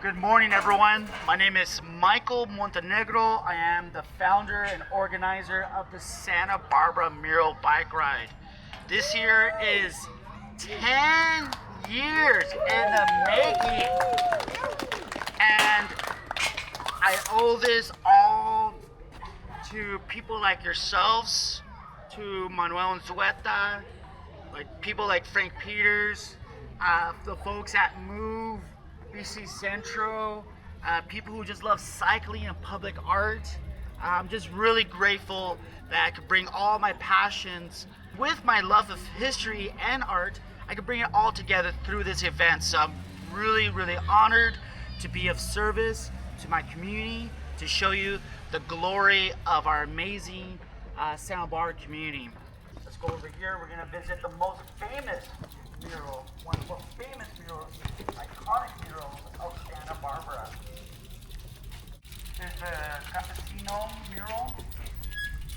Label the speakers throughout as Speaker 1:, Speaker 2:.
Speaker 1: Good morning, everyone. My name is Michael Montenegro. I am the founder and organizer of the Santa Barbara Mural Bike Ride. This year is 10 years in the making. And I owe this all to people like yourselves, to Manuel and Zueta, like people like Frank Peters, the folks at Move, BC Centro, people who just love cycling and public art. I'm just really grateful that I could bring all my passions with my love of history and art. I could bring it all together through this event. So I'm really, really honored to be of service to my community, to show you the glory of our amazing Santa Barbara community. Let's go over here. We're gonna visit the most famous mural, one of the most famous murals, iconic murals of Santa Barbara. There's the Campesino mural.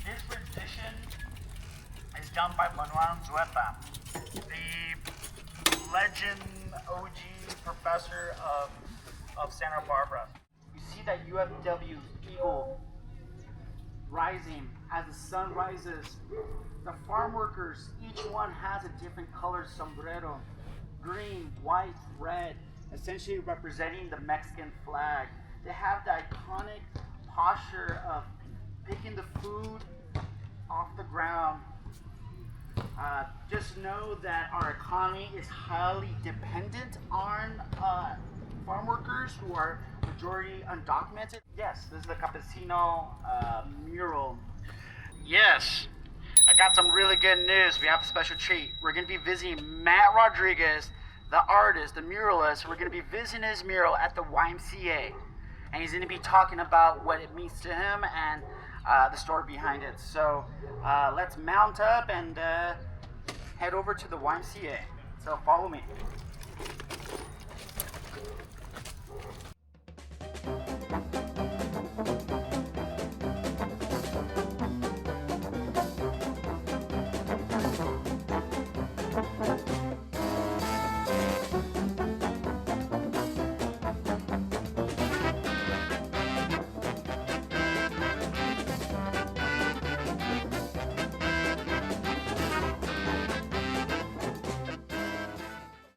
Speaker 1: This rendition is done by Manuel Zueta, the legend OG professor of Santa Barbara. You see that UFW eagle rising as the sun rises. The farm workers, each one has a different colored sombrero, green, white, red, essentially representing the Mexican flag. They have the iconic posture of picking the food off the ground. Just know that our economy is highly dependent on farm workers who are majority undocumented. Yes, this is the Campesino mural. Yes, I got some really good news. We have a special treat. We're going to be visiting Matt Rodriguez, the artist, the muralist. We're going to be visiting his mural at the YMCA. And he's going to be talking about what it means to him and the story behind it. So let's mount up and head over to the YMCA. So follow me.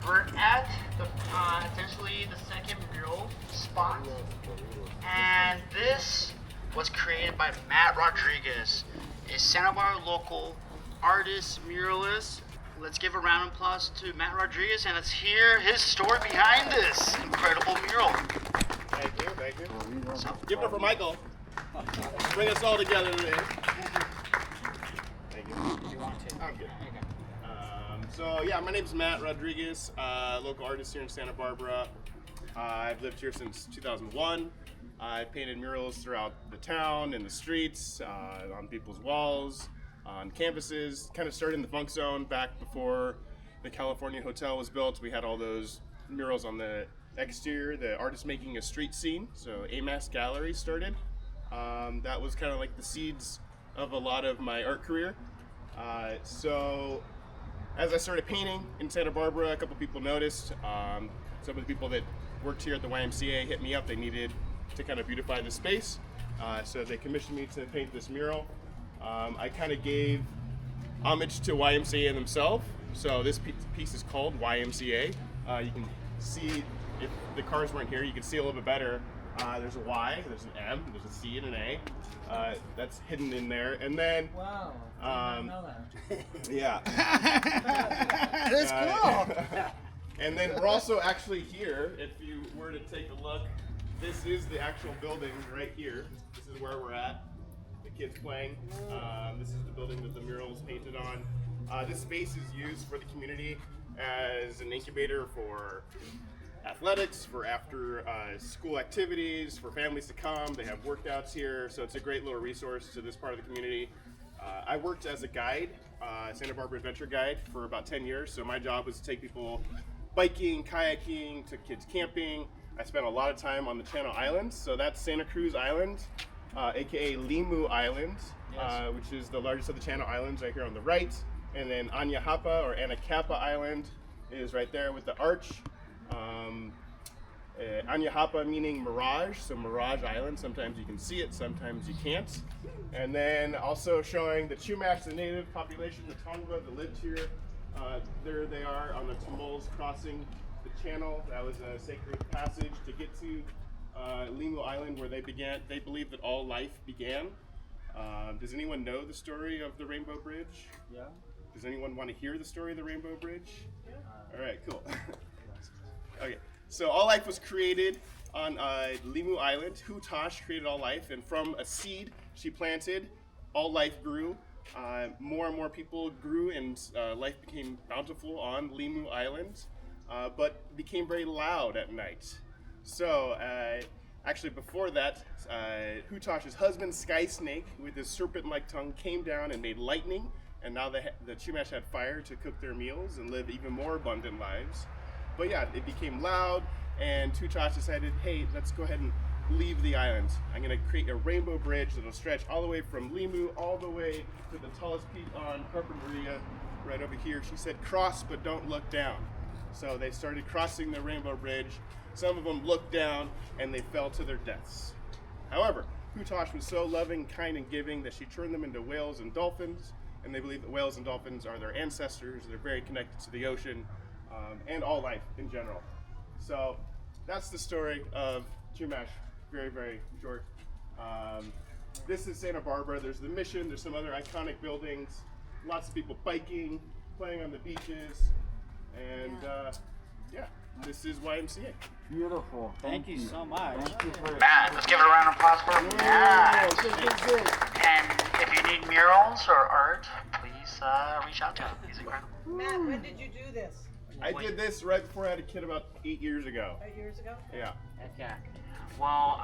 Speaker 1: We're at essentially the second mural spot, and this was created by Matt Rodriguez, a Santa Barbara local artist, muralist. Let's give a round of applause to Matt Rodriguez, and let's hear his story behind this incredible mural.
Speaker 2: Thank you. So, give it up for Michael. Bring us all together today. Thank you.
Speaker 1: You want to?
Speaker 2: I'm good. So yeah, my name's Matt Rodriguez, local artist here in Santa Barbara. I've lived here since 2001. I've painted murals throughout the town, in the streets, on people's walls, on campuses. Kind of started in the Funk Zone back before the California Hotel was built. We had all those murals on the exterior, the artist making a street scene. So AMAS Gallery started. That was kind of like the seeds of a lot of my art career. So as I started painting in Santa Barbara, a couple people noticed. Some of the people that worked here at the YMCA hit me up. They needed to kind of beautify the space. So they commissioned me to paint this mural. I kind of gave homage to YMCA themselves. So this piece is called YMCA. You can see, if the cars weren't here, you can see a little bit better. There's a Y, there's an M, there's a C and an A. That's hidden in there. And then,
Speaker 3: wow, I did not know that.
Speaker 2: Yeah.
Speaker 3: That's cool.
Speaker 2: And then we're also actually here, if you were to take a look, this is the actual building right here. This is where we're at, the kids playing. This is the building that the mural is painted on. This space is used for the community as an incubator for athletics, for after school activities, for families to come. They have workouts here, so it's a great little resource to this part of the community. I worked as a guide, Santa Barbara Adventure Guide, for about 10 years, so my job was to take people biking, kayaking, took kids camping. I spent a lot of time on the Channel Islands, so that's Santa Cruz Island, aka Limu Island,
Speaker 1: Yes.
Speaker 2: which is the largest of the Channel Islands right here on the right. And then Anyahapa or Anacapa Island is right there with the arch. Anyahapa meaning mirage, so Mirage Island. Sometimes you can see it, sometimes you can't. And then also showing the Chumash, the native population, the Tongva that lived here. There they are on the Tamuls crossing the channel. That was a sacred passage to get to Limu Island, where they believe that all life began. Does anyone know the story of the Rainbow Bridge?
Speaker 3: Yeah.
Speaker 2: Does anyone want to hear the story of the Rainbow Bridge?
Speaker 3: Yeah.
Speaker 2: All right, cool. Okay, so all life was created on Limu Island. Chumash created all life, and from a seed she planted, all life grew. More and more people grew, and life became bountiful on Limu Island, but became very loud at night. So actually before that, Hutash's husband, Sky Snake, with his serpent-like tongue, came down and made lightning, and now the Chumash had fire to cook their meals and live even more abundant lives. But yeah, it became loud, and Hutash decided, hey, let's go ahead and leave the island. I'm gonna create a rainbow bridge that'll stretch all the way from Limu all the way to the tallest peak on Carpinteria, right over here. She said, cross but don't look down. So they started crossing the rainbow bridge. Some of them looked down and they fell to their deaths. However, Hutash was so loving, kind, and giving that she turned them into whales and dolphins, and they believe that whales and dolphins are their ancestors. They're very connected to the ocean and all life in general. So that's the story of Chumash. Very, very short. This is Santa Barbara. There's the Mission. There's some other iconic buildings. Lots of people biking, playing on the beaches, and yeah, this is YMCA.
Speaker 3: Beautiful. Thank you so much. Thank you for
Speaker 1: Matt, let's give it a round of applause for Matt.
Speaker 3: Good.
Speaker 1: And if you need murals or art, please reach out to him. He's incredible.
Speaker 4: Matt, when did you do this?
Speaker 2: I did this right before I had a kid about 8 years ago.
Speaker 4: 8 years ago?
Speaker 2: Yeah.
Speaker 3: Yeah.
Speaker 1: Well,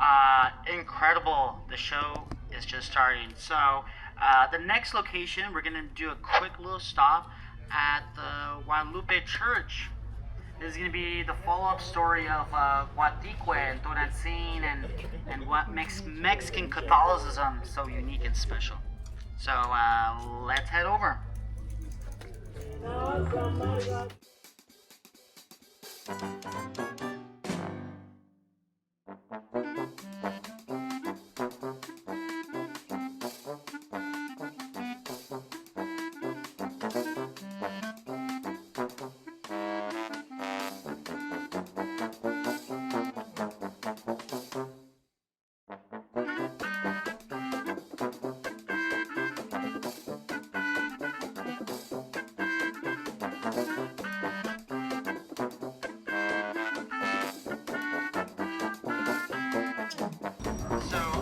Speaker 1: incredible. The show is just starting. So, the next location, we're going to do a quick little stop at the Guadalupe Church. This is going to be the follow-up story of Guatique and Tonantzin and what makes Mexican Catholicism so unique and special. So, let's head over.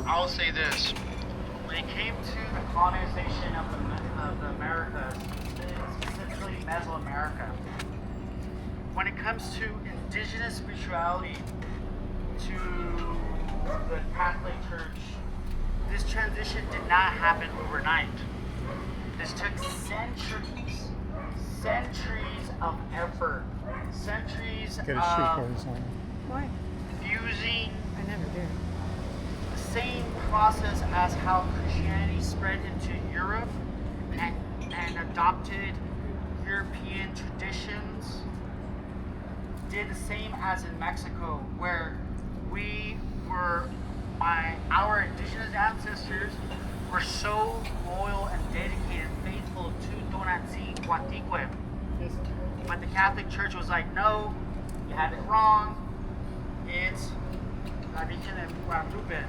Speaker 1: I'll say this. When it came to the colonization of the Americas, specifically Mesoamerica, when it comes to indigenous spirituality to the Catholic Church, this transition did not happen overnight. This took centuries of effort, centuries of fusing
Speaker 4: I never did.
Speaker 1: same process as how Christianity spread into Europe and adopted European traditions, did the same as in Mexico, where our indigenous ancestors were so loyal and dedicated and faithful to Tonantzin Guatique. But the Catholic Church was like, no, you had it wrong. It's La Virgen de Guadalupe.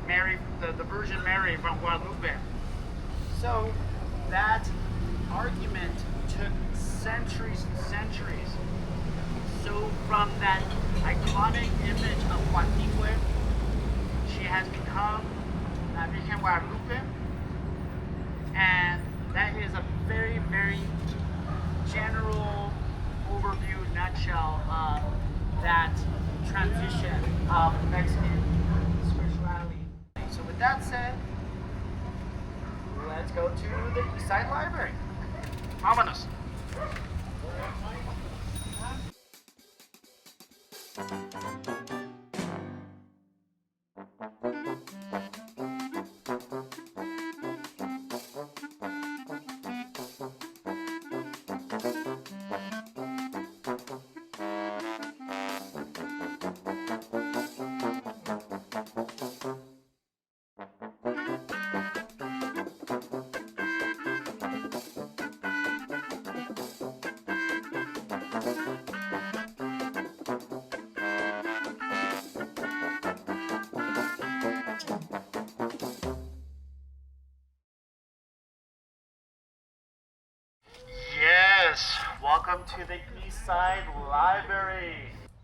Speaker 1: Mary, the Virgin Mary from Guadalupe. So that argument took centuries and centuries. So from that iconic image of Guadalupe, she has become La Virgen Guadalupe, and that is a very, very general overview, nutshell of that transition of Mexican spirituality. So with that said, let's go to the East Side Library. Vámonos. welcome to the East Side Library.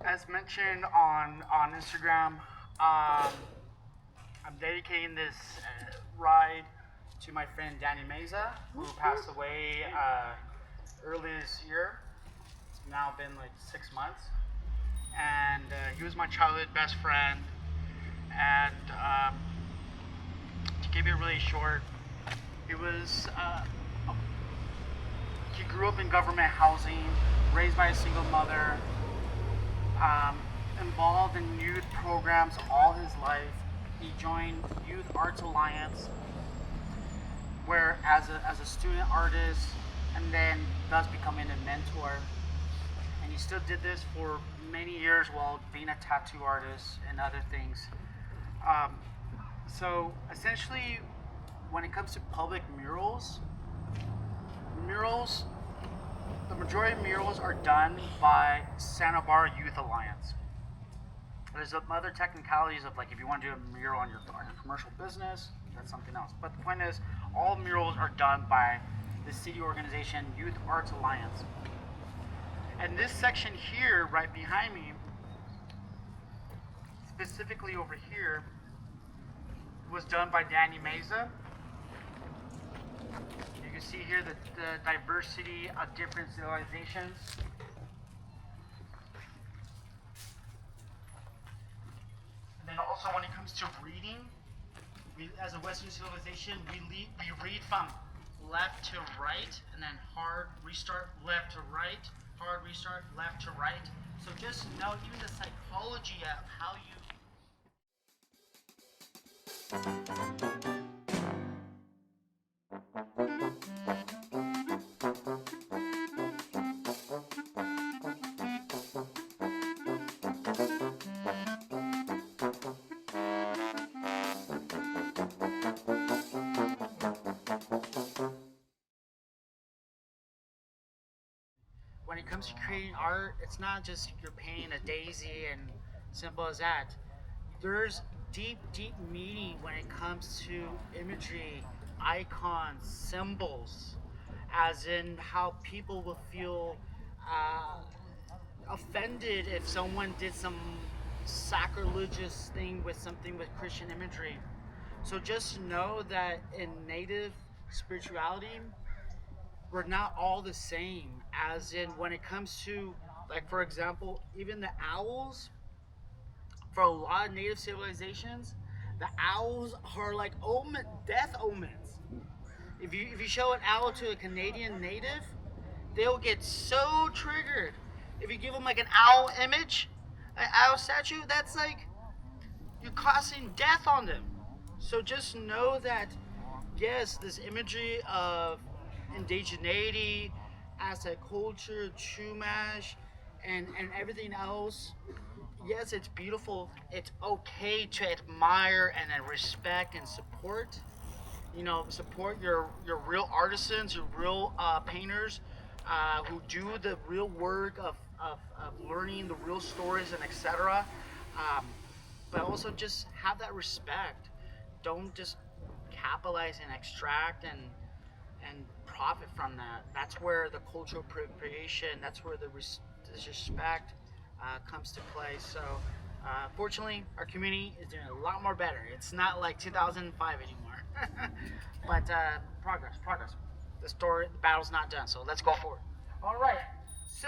Speaker 1: As mentioned on Instagram, I'm dedicating this ride to my friend Danny Meza, who passed away early this year. It's now been like 6 months, and he was my childhood best friend. And to keep it really short, he was he grew up in government housing, raised by a single mother, involved in youth programs all his life. He joined Youth Arts Alliance, where as a student artist, and then thus becoming a mentor. And he still did this for many years while being a tattoo artist and other things. So essentially, when it comes to public murals, the majority of murals are done by Santa Barbara Youth Alliance. There's some other technicalities of, like, if you want to do a mural on your commercial business, that's something else. But the point is, all murals are done by the city organization Youth Arts Alliance. And this section here, right behind me, specifically over here, was done by Danny Meza. You can see here the diversity of different civilizations. And then also when it comes to reading, we, as a Western civilization, we read from left to right, and then hard restart left to right, hard restart left to right. So just know even the psychology of how you when it comes to creating art, it's not just you're painting a daisy and simple as that. There's deep meaning when it comes to imagery, icons, symbols, as in how people will feel offended if someone did some sacrilegious thing with something with Christian imagery. So just know that in Native spirituality, we're not all the same, as in when it comes to, like, for example, even the owls, for a lot of Native civilizations, the owls are like death omens. If you show an owl to a Canadian native, they'll get so triggered. If you give them like an owl image, an owl statue, that's like you're causing death on them. So just know that, yes, this imagery of indigeneity, Aztec culture, Chumash, and everything else, yes, it's beautiful. It's okay to admire and then respect and support. You know, support your real artisans, your real painters, who do the real work of learning the real stories and etc. But also just have that respect. Don't just capitalize and extract and profit from that. That's where the cultural appropriation, that's where the disrespect comes to play. So fortunately, our community is doing a lot more better. It's not like 2005 anymore. But progress. The battle's not done, so let's go forward. All right, so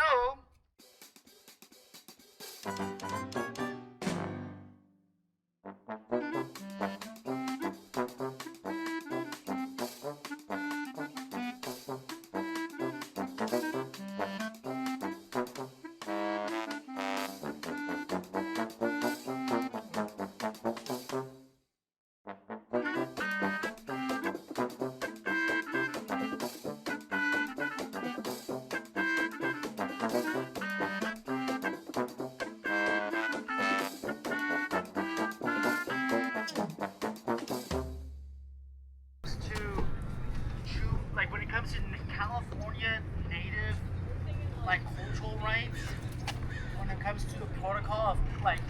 Speaker 1: like when it comes to California native like cultural rights, when it comes to the protocol of like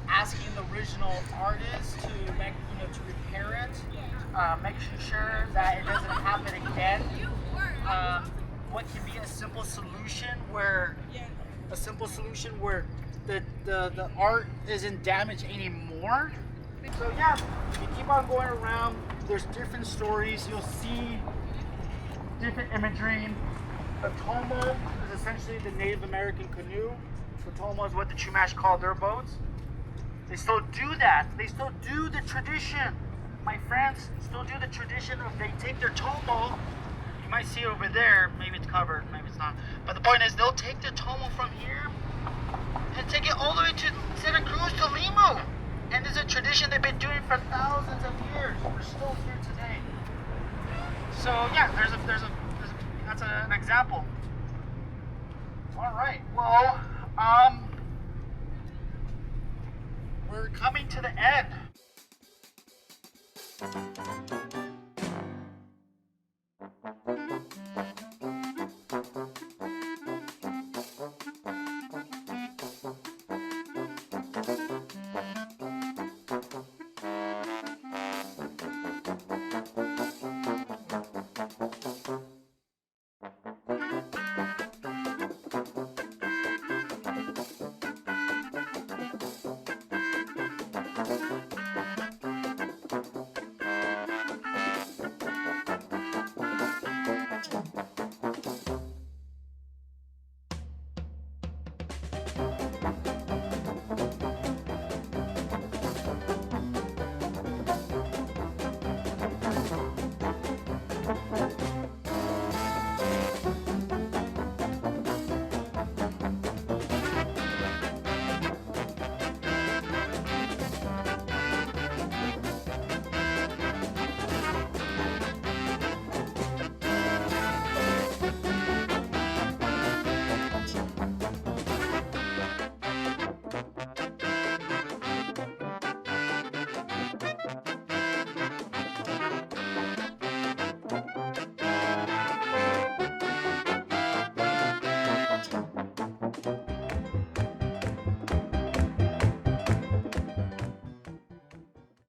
Speaker 1: asking the original artist to make, to repair it, making sure that it doesn't happen again. what can be a simple solution where the art isn't damaged anymore. So yeah, you keep on going around. There's different stories. You'll see different imagery. The tomo is essentially the Native American canoe. The tomo is what the Chumash call their boats. They still do that. They still do the tradition. My friends still do the tradition of they take their tomo. You might see it over there. Maybe it's covered, maybe it's not. But the point is, they'll take their tomo from here and take it all the way to Santa Cruz to Limu. And it's a tradition they've been doing for thousands of years. We're still here today. So yeah, that's an example. All right. Well, we're coming to the end.